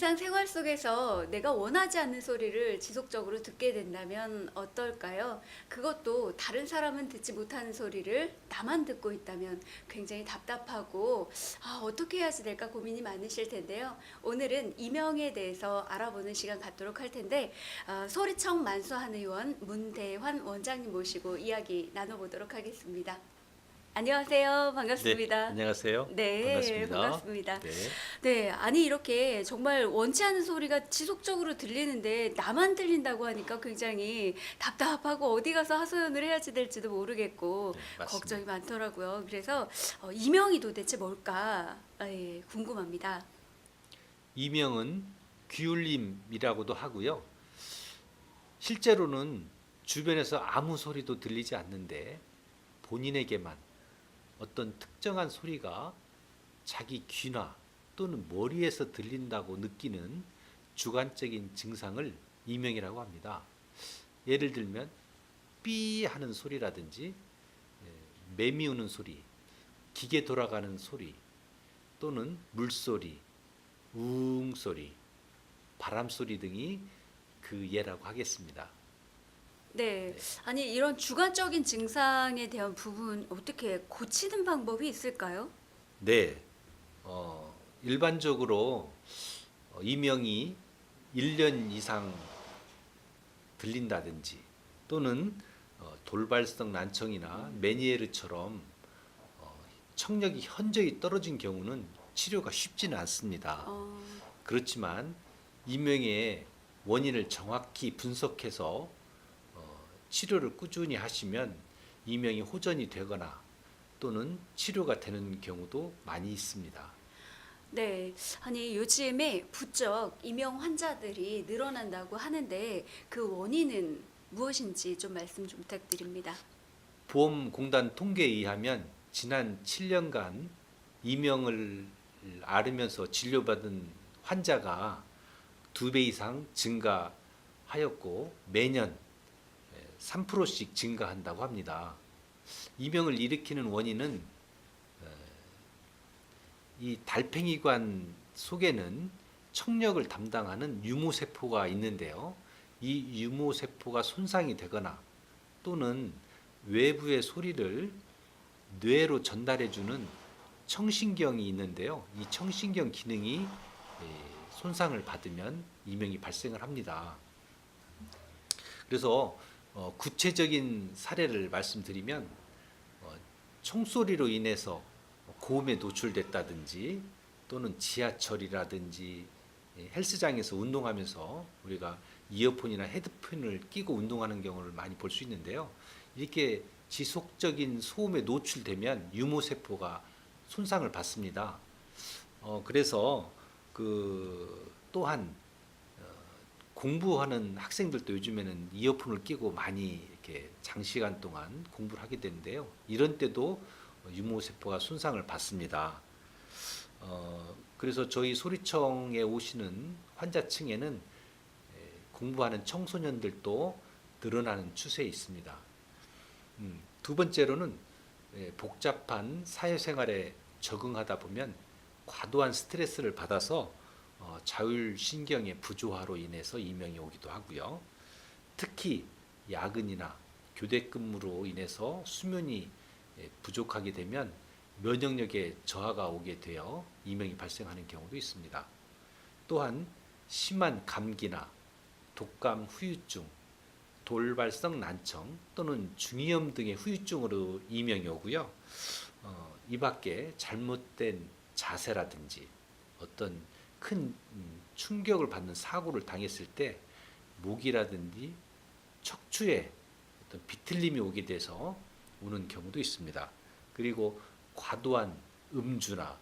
일상생활 속에서 내가 원하지 않는 소리를 지속적으로 듣게 된다면 어떨까요? 그것도 다른 사람은 듣지 못하는 소리를 나만 듣고 있다면 굉장히 답답하고 어떻게 해야지 될까 고민이 많으실 텐데요. 오늘은 이명에 대해서 알아보는 시간 갖도록 할 텐데 소리청 만수한 의원 문대환 원장님 모시고 이야기 나눠보도록 하겠습니다. 안녕하세요. 네, 반갑습니다. 안녕하세요. 네, 반갑습니다. 반갑습니다. 네, 네, 아니 이렇게 정말 원치 않은 소리가 지속적으로 들리는데 나만 들린다고 하니까 굉장히 답답하고 어디 가서 하소연을 해야 될지도 모르겠고 네, 걱정이 맞습니다. 많더라고요. 그래서 이명이 도대체 뭘까 궁금합니다. 이명은 귀울림이라고도 하고요. 실제로는 주변에서 아무 소리도 들리지 않는데 본인에게만 어떤 특정한 소리가 자기 귀나 또는 머리에서 들린다고 느끼는 주관적인 증상을 이명이라고 합니다. 예를 들면 삐 하는 소리라든지 매미 우는 소리, 기계 돌아가는 소리 또는 물소리, 우웅 소리, 바람 소리 등이 그 예라고 하겠습니다. 네, 네. 아니 이런 주관적인 증상에 대한 부분 어떻게 고치는 방법이 있을까요? 네, 일반적으로 이명이 1년 이상 들린다든지 또는 돌발성 난청이나 메니에르처럼 청력이 현저히 떨어진 경우는 치료가 쉽지는 않습니다. 어, 그렇지만 이명의 원인을 정확히 분석해서 치료를 꾸준히 하시면 이명이 호전이 되거나 또는 치료가 되는 경우도 많이 있습니다. 네, 아니 요즘에 부쩍 이명 환자들이 늘어난다고 하는데 그 원인은 무엇인지 좀 말씀 좀 부탁드립니다. 보험공단 통계에 의하면 지난 7년간 이명을 앓으면서 진료받은 환자가 2배 이상 증가하였고 매년 3%씩 증가한다고 합니다. 이명을 일으키는 원인은 이 달팽이관 속에는 청력을 담당하는 유모세포가 있는데요. 이 유모세포가 손상이 되거나 또는 외부의 소리를 뇌로 전달해주는 청신경이 있는데요. 이 청신경 기능이 손상을 받으면 이명이 발생을 합니다. 그래서 구체적인 사례를 말씀드리면 총소리로 인해서 고음에 노출됐다든지 또는 지하철이라든지 헬스장에서 운동하면서 우리가 이어폰이나 헤드폰을 끼고 운동하는 경우를 많이 볼 수 있는데요. 이렇게 지속적인 소음에 노출되면 유모세포가 손상을 받습니다. 그래서 그 또한 공부하는 학생들도 요즘에는 이어폰을 끼고 많이 이렇게 장시간 동안 공부를 하게 되는데요. 이런 때도 유모세포가 손상을 받습니다. 그래서 저희 소리청에 오시는 환자층에는 공부하는 청소년들도 늘어나는 추세에 있습니다. 두 번째로는 복잡한 사회생활에 적응하다 보면 과도한 스트레스를 받아서 자율신경의 부조화로 인해서 이명이 오기도 하고요. 특히 야근이나 교대근무로 인해서 수면이 부족하게 되면 면역력에 저하가 오게 되어 이명이 발생하는 경우도 있습니다. 또한 심한 감기나 독감 후유증, 돌발성 난청 또는 중이염 등의 후유증으로 이명이 오고요. 이 밖에 잘못된 자세라든지 어떤 큰 충격을 받는 사고를 당했을 때 목이라든지 척추에 어떤 비틀림이 오게 돼서 오는 경우도 있습니다. 그리고 과도한 음주나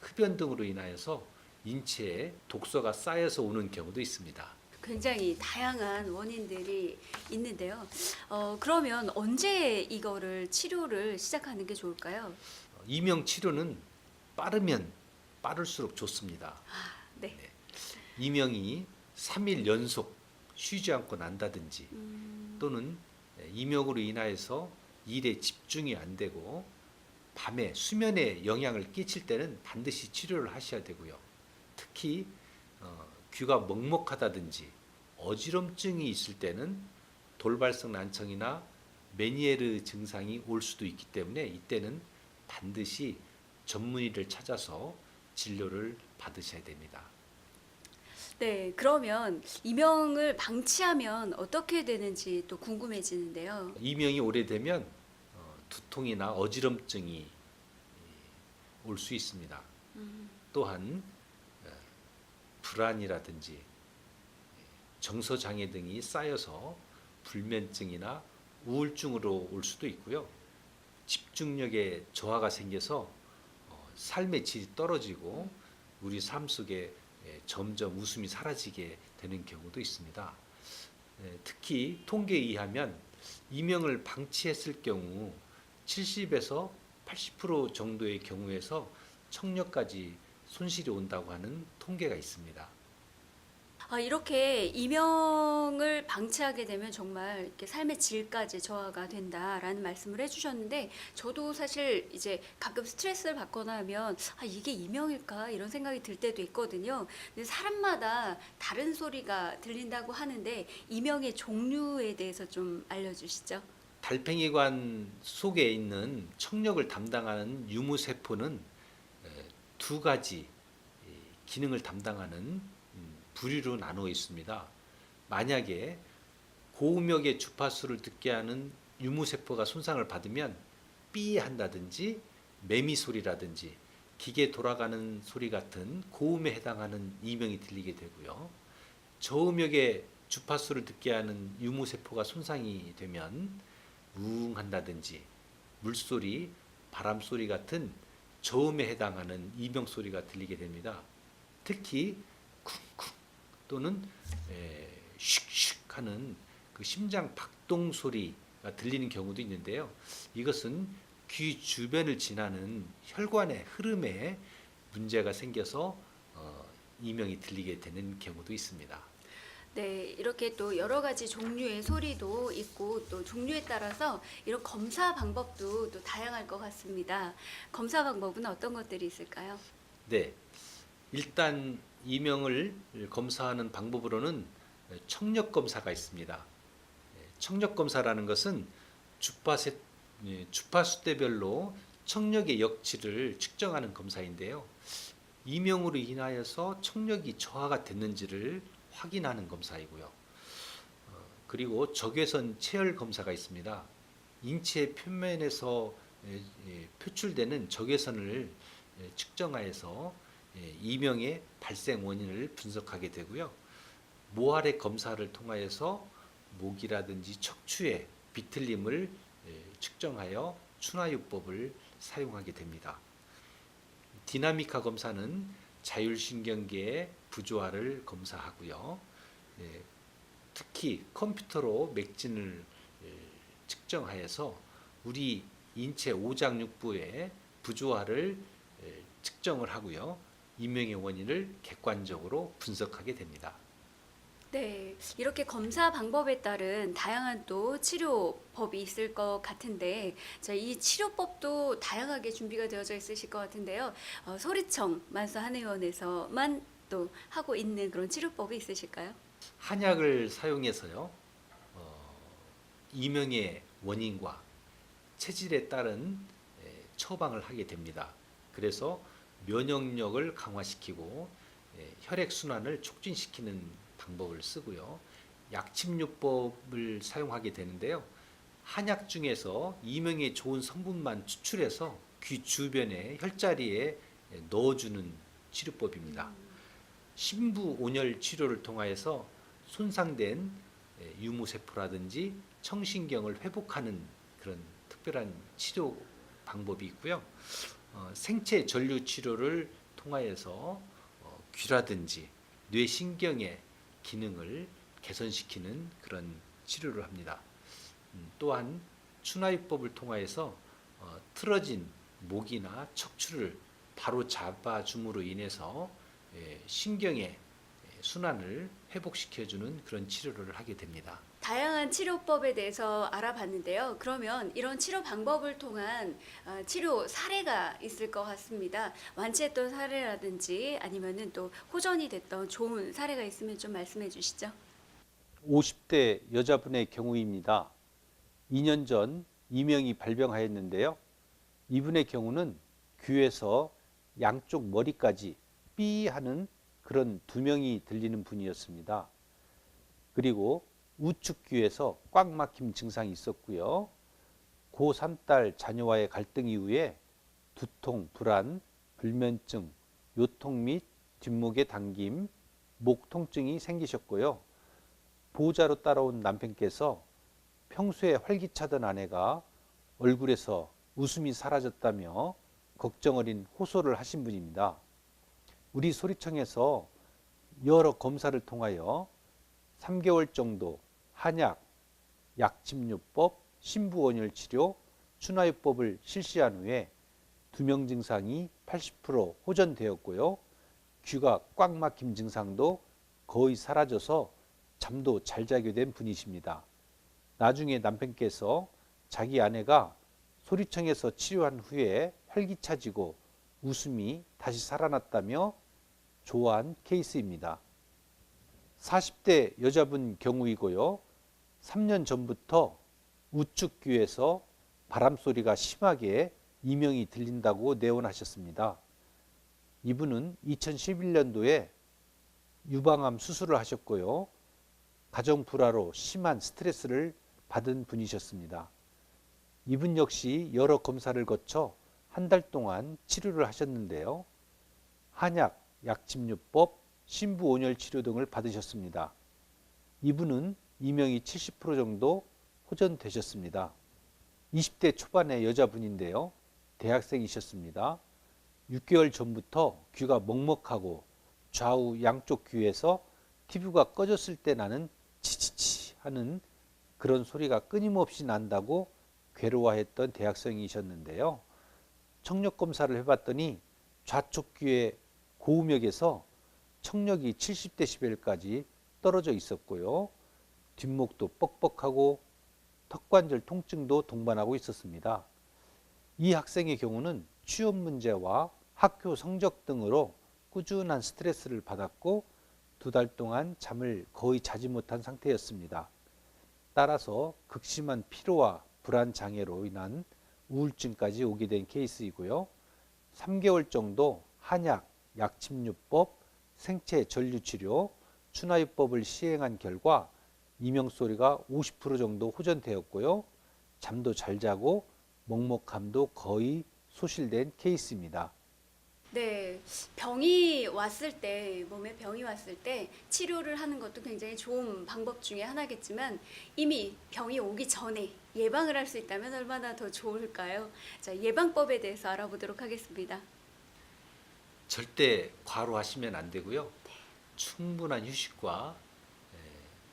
흡연 등으로 인하여서 인체에 독소가 쌓여서 오는 경우도 있습니다. 굉장히 다양한 원인들이 있는데요. 그러면 언제 이거를 치료를 시작하는 게 좋을까요? 이명 치료는 빠르면 빠를수록 좋습니다. 네. 네. 이명이 3일 연속 쉬지 않고 난다든지 또는 이명으로 인하여서 일에 집중이 안 되고 밤에 수면에 영향을 끼칠 때는 반드시 치료를 하셔야 되고요. 특히 귀가 먹먹하다든지 어지럼증이 있을 때는 돌발성 난청이나 메니에르 증상이 올 수도 있기 때문에 이때는 반드시 전문의를 찾아서 진료를 받으셔야 됩니다. 네, 그러면 이명을 방치하면 어떻게 되는지 또 궁금해지는데요. 이명이 오래되면 두통이나 어지럼증이 올 수 있습니다. 또한 불안이라든지 정서 장애 등이 쌓여서 불면증이나 우울증으로 올 수도 있고요. 집중력에 저하가 생겨서 삶의 질이 떨어지고 우리 삶 속에 점점 웃음이 사라지게 되는 경우도 있습니다. 특히 통계에 의하면 이명을 방치했을 경우 70에서 80% 정도의 경우에서 청력까지 손실이 온다고 하는 통계가 있습니다. 이렇게 이명을 방치하게 되면 정말 이렇게 삶의 질까지 저하가 된다라는 말씀을 해주셨는데, 저도 사실 이제 가끔 스트레스를 받거나 하면 이게 이명일까 이런 생각이 들 때도 있거든요. 근데 사람마다 다른 소리가 들린다고 하는데 이명의 종류에 대해서 좀 알려주시죠. 달팽이관 속에 있는 청력을 담당하는 유무세포는 두 가지 기능을 담당하는 부류로 나누어 있습니다. 만약에 고음역의 주파수를 듣게 하는 유무세포가 손상을 받으면 삐 한다든지 매미 소리라든지 기계 돌아가는 소리 같은 고음에 해당하는 이명이 들리게 되고요. 저음역의 주파수를 듣게 하는 유무세포가 손상이 되면 우웅 한다든지 물소리, 바람소리 같은 저음에 해당하는 이명 소리가 들리게 됩니다. 특히 쿵쿵 또는 슉슉 하는 그 심장 박동 소리가 들리는 경우도 있는데요. 이것은 귀 주변을 지나는 혈관의 흐름에 문제가 생겨서 이명이 들리게 되는 경우도 있습니다. 네, 이렇게 또 여러 가지 종류의 소리도 있고 또 종류에 따라서 이런 검사 방법도 또 다양할 것 같습니다. 검사 방법은 어떤 것들이 있을까요? 네, 일단 이명을 검사하는 방법으로는 청력 검사가 있습니다. 청력 검사라는 것은 주파수대별로 청력의 역치를 측정하는 검사인데요. 이명으로 인하여서 청력이 저하가 됐는지를 확인하는 검사이고요. 그리고 적외선 체열 검사가 있습니다. 인체 표면에서 표출되는 적외선을 측정하여서 이명의 발생 원인을 분석하게 되고요. 모활의 검사를 통하여서 목이라든지 척추의 비틀림을 측정하여 추나요법을 사용하게 됩니다. 디나미카 검사는 자율신경계의 부조화를 검사하고요. 특히 컴퓨터로 맥진을 측정하여서 우리 인체 오장육부의 부조화를 측정을 하고요. 이명의 원인을 객관적으로 분석하게 됩니다. 네, 이렇게 검사 방법에 따른 다양한 또 치료법이 있을 것 같은데, 이 치료법도 다양하게 준비가 되어져 있으실 것 같은데요. 소리청 만수 한의원에서만 또 하고 있는 그런 치료법이 있으실까요? 한약을 사용해서요. 이명의 원인과 체질에 따른 처방을 하게 됩니다. 그래서 면역력을 강화시키고 혈액 순환을 촉진시키는 방법을 쓰고요. 약침요법을 사용하게 되는데요. 한약 중에서 이명에 좋은 성분만 추출해서 귀 주변의 혈자리에 넣어주는 치료법입니다. 신부 온열 치료를 통하여서 손상된 유무세포라든지 청신경을 회복하는 그런 특별한 치료 방법이 있고요. 생체 전류 치료를 통하여서 귀라든지 뇌신경의 기능을 개선시키는 그런 치료를 합니다. 또한 추나요법을 통하여서 틀어진 목이나 척추를 바로 잡아줌으로 인해서 신경의 순환을 회복시켜주는 그런 치료를 하게 됩니다. 다양한 치료법에 대해서 알아봤는데요. 그러면 이런 치료 방법을 통한 치료 사례가 있을 것 같습니다. 완치했던 사례라든지 아니면은 또 호전이 됐던 좋은 사례가 있으면 좀 말씀해 주시죠. 50대 여자분의 경우입니다. 2년 전 이명이 발병하였는데요. 이분의 경우는 귀에서 양쪽 머리까지 삐 하는 그런 두명이 들리는 분이었습니다. 그리고 우측 귀에서 꽉 막힘 증상이 있었고요. 고3 딸 자녀와의 갈등 이후에 두통, 불안, 불면증, 요통 및 뒷목의 당김, 목 통증이 생기셨고요. 보호자로 따라온 남편께서 평소에 활기차던 아내가 얼굴에서 웃음이 사라졌다며 걱정 어린 호소를 하신 분입니다. 우리 소리청에서 여러 검사를 통하여 3개월 정도 한약, 약침요법, 신부원혈치료, 추나요법을 실시한 후에 두명 증상이 80% 호전되었고요. 귀가 꽉 막힘 증상도 거의 사라져서 잠도 잘 자게 된 분이십니다. 나중에 남편께서 자기 아내가 소리청에서 치료한 후에 활기차지고 웃음이 다시 살아났다며 좋아한 케이스입니다. 40대 여자분 경우이고요. 3년 전부터 우측 귀에서 바람소리가 심하게 이명이 들린다고 내원하셨습니다. 이분은 2011년도에 유방암 수술을 하셨고요. 가정 불화로 심한 스트레스를 받은 분이셨습니다. 이분 역시 여러 검사를 거쳐 한 달 동안 치료를 하셨는데요. 한약, 약침요법, 신부온열 치료 등을 받으셨습니다. 이분은 이명이 70% 정도 호전되셨습니다. 20대 초반의 여자분인데요. 대학생이셨습니다. 6개월 전부터 귀가 먹먹하고 좌우 양쪽 귀에서 TV가 꺼졌을 때 나는 치치치 하는 그런 소리가 끊임없이 난다고 괴로워했던 대학생이셨는데요. 청력 검사를 해봤더니 좌측 귀의 고음역에서 청력이 70dB까지 떨어져 있었고요. 뒷목도 뻑뻑하고 턱관절 통증도 동반하고 있었습니다. 이 학생의 경우는 취업 문제와 학교 성적 등으로 꾸준한 스트레스를 받았고 2달 동안 잠을 거의 자지 못한 상태였습니다. 따라서 극심한 피로와 불안 장애로 인한 우울증까지 오게 된 케이스이고요. 3개월 정도 한약, 약침요법, 생체 전류치료, 추나요법을 시행한 결과 이명소리가 50% 정도 호전되었고요. 잠도 잘 자고 먹먹함도 거의 소실된 케이스입니다. 네, 병이 왔을 때, 몸에 병이 왔을 때 치료를 하는 것도 굉장히 좋은 방법 중에 하나겠지만 이미 병이 오기 전에 예방을 할 수 있다면 얼마나 더 좋을까요? 자, 예방법에 대해서 알아보도록 하겠습니다. 절대 과로하시면 안 되고요. 충분한 휴식과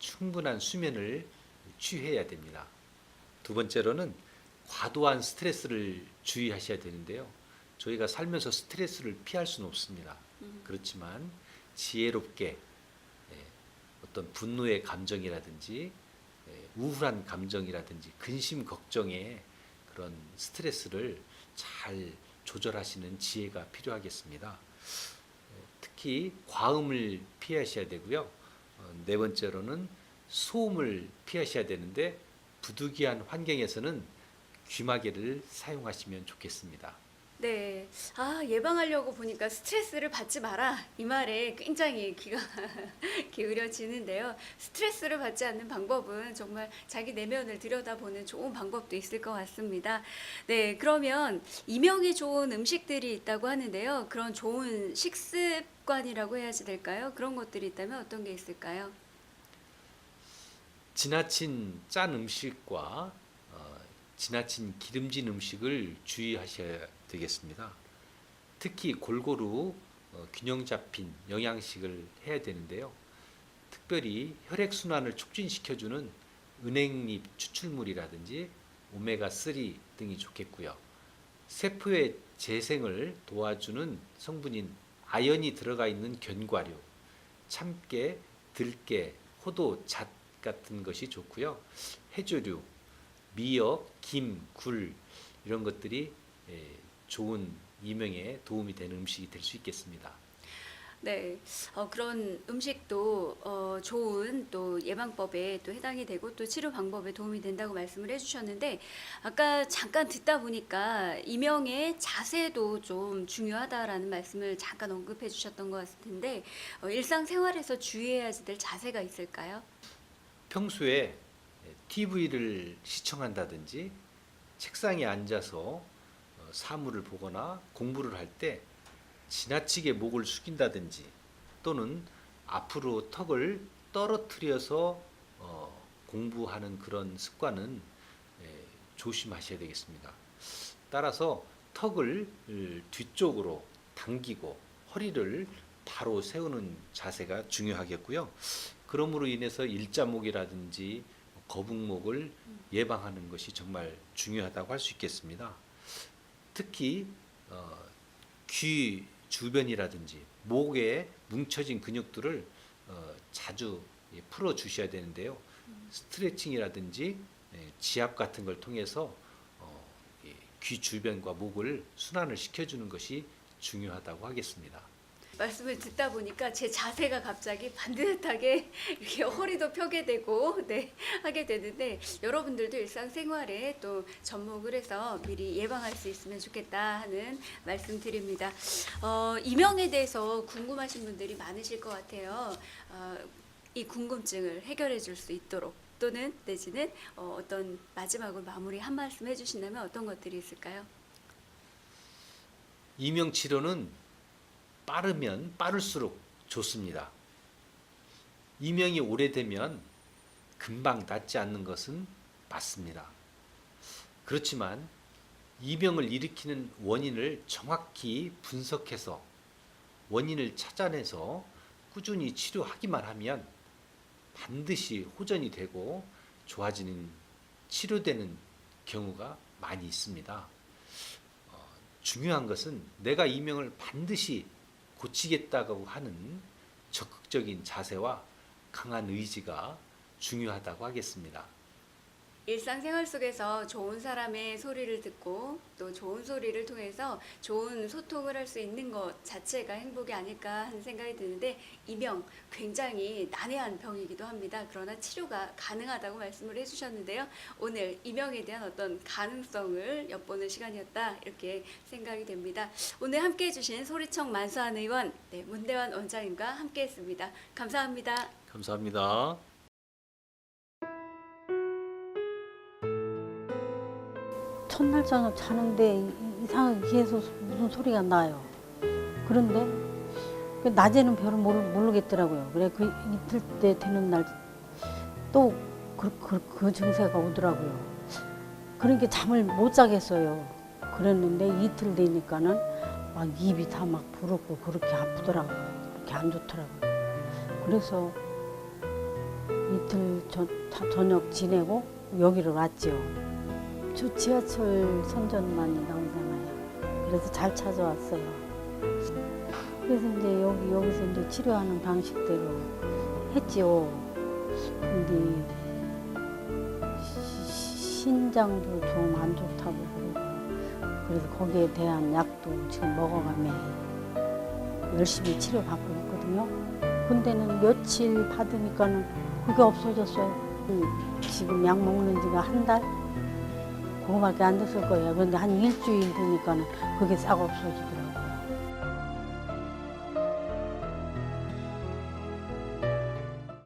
충분한 수면을 취해야 됩니다. 두 번째로는 과도한 스트레스를 주의하셔야 되는데요. 저희가 살면서 스트레스를 피할 수는 없습니다. 그렇지만 지혜롭게 어떤 분노의 감정이라든지 우울한 감정이라든지 근심 걱정의 그런 스트레스를 잘 조절하시는 지혜가 필요하겠습니다. 특히 과음을 피하셔야 되고요. 네 번째로는 소음을 피하셔야 되는데 부득이한 환경에서는 귀마개를 사용하시면 좋겠습니다. 네, 예방하려고 보니까 스트레스를 받지 마라 이 말에 굉장히 귀가 기울여지는데요. 스트레스를 받지 않는 방법은 정말 자기 내면을 들여다보는 좋은 방법도 있을 것 같습니다. 네, 그러면 이명이 좋은 음식들이 있다고 하는데요. 그런 좋은 식습관이라고 해야지 될까요? 그런 것들이 있다면 어떤 게 있을까요? 지나친 짠 음식과 지나친 기름진 음식을 주의하셔야 되겠습니다. 특히 골고루 균형 잡힌 영양식을 해야 되는데요. 특별히 혈액순환을 촉진시켜주는 은행잎 추출물이라든지 오메가3 등이 좋겠고요. 세포의 재생을 도와주는 성분인 아연이 들어가 있는 견과류, 참깨, 들깨, 호도, 잣 같은 것이 좋고요. 해조류, 미역, 김, 굴 이런 것들이 좋은 이명에 도움이 되는 음식이 될 수 있겠습니다. 네, 그런 음식도 좋은 또 예방법에 또 해당이 되고 또 치료 방법에 도움이 된다고 말씀을 해주셨는데 아까 잠깐 듣다 보니까 이명의 자세도 좀 중요하다라는 말씀을 잠깐 언급해 주셨던 것 같은데 일상생활에서 주의해야 될 자세가 있을까요? 평소에 TV를 시청한다든지 책상에 앉아서 사물을 보거나 공부를 할 때 지나치게 목을 숙인다든지 또는 앞으로 턱을 떨어뜨려서 공부하는 그런 습관은 조심하셔야 되겠습니다. 따라서 턱을 뒤쪽으로 당기고 허리를 바로 세우는 자세가 중요하겠고요. 그러므로 인해서 일자목이라든지 거북목을 예방하는 것이 정말 중요하다고 할 수 있겠습니다. 특히 귀 주변이라든지 목에 뭉쳐진 근육들을 자주 풀어 주셔야 되는데요. 스트레칭이라든지 지압 같은 걸 통해서 귀 주변과 목을 순환을 시켜주는 것이 중요하다고 하겠습니다. 말씀을 듣다 보니까 제 자세가 갑자기 반듯하게 이렇게 허리도 펴게 되고 네, 하게 되는데 여러분들도 일상생활에 또 접목을 해서 미리 예방할 수 있으면 좋겠다 하는 말씀 드립니다. 이명에 대해서 궁금하신 분들이 많으실 것 같아요. 이 궁금증을 해결해 줄 수 있도록 또는 내지는 어떤 마지막으로 마무리 한 말씀 해주신다면 어떤 것들이 있을까요? 이명 치료는 빠르면 빠를수록 좋습니다. 이명이 오래되면 금방 낫지 않는 것은 맞습니다. 그렇지만 이명을 일으키는 원인을 정확히 분석해서 원인을 찾아내서 꾸준히 치료하기만 하면 반드시 호전이 되고 좋아지는 치료되는 경우가 많이 있습니다. 중요한 것은 내가 이명을 반드시 고치겠다고 하는 적극적인 자세와 강한 의지가 중요하다고 하겠습니다. 일상생활 속에서 좋은 사람의 소리를 듣고 또 좋은 소리를 통해서 좋은 소통을 할 수 있는 것 자체가 행복이 아닐까 하는 생각이 드는데 이명 굉장히 난해한 병이기도 합니다. 그러나 치료가 가능하다고 말씀을 해주셨는데요. 오늘 이명에 대한 어떤 가능성을 엿보는 시간이었다 이렇게 생각이 됩니다. 오늘 함께해 주신 소리청 만수한 의원 문대환 원장님과 함께했습니다. 감사합니다. 감사합니다. 첫날 저녁 자는데 이상하게 계속 무슨 소리가 나요. 그런데 낮에는 별로 모르겠더라고요. 그래 그 이틀 때 되는 날 또 그 증세가 오더라고요. 그러니까 잠을 못 자겠어요. 그랬는데 이틀 되니까는 막 입이 다 막 부르고 그렇게 아프더라고요. 그렇게 안 좋더라고요. 그래서 이틀 저녁 지내고 여기로 왔죠. 저 지하철 선전만 나오잖아요. 그래서 잘 찾아왔어요. 그래서 이제 여기서 이제 치료하는 방식대로 했지요. 근데 신장도 좀 안 좋다고 그러고 그래서 거기에 대한 약도 지금 먹어가며 열심히 치료받고 있거든요. 근데는 며칠 받으니까는 그게 없어졌어요. 지금 약 먹는 지가 한 달? 그거밖에 안 됐을 거예요. 그런데 한 일주일 되니까는 그게 싹 없어지더라고요.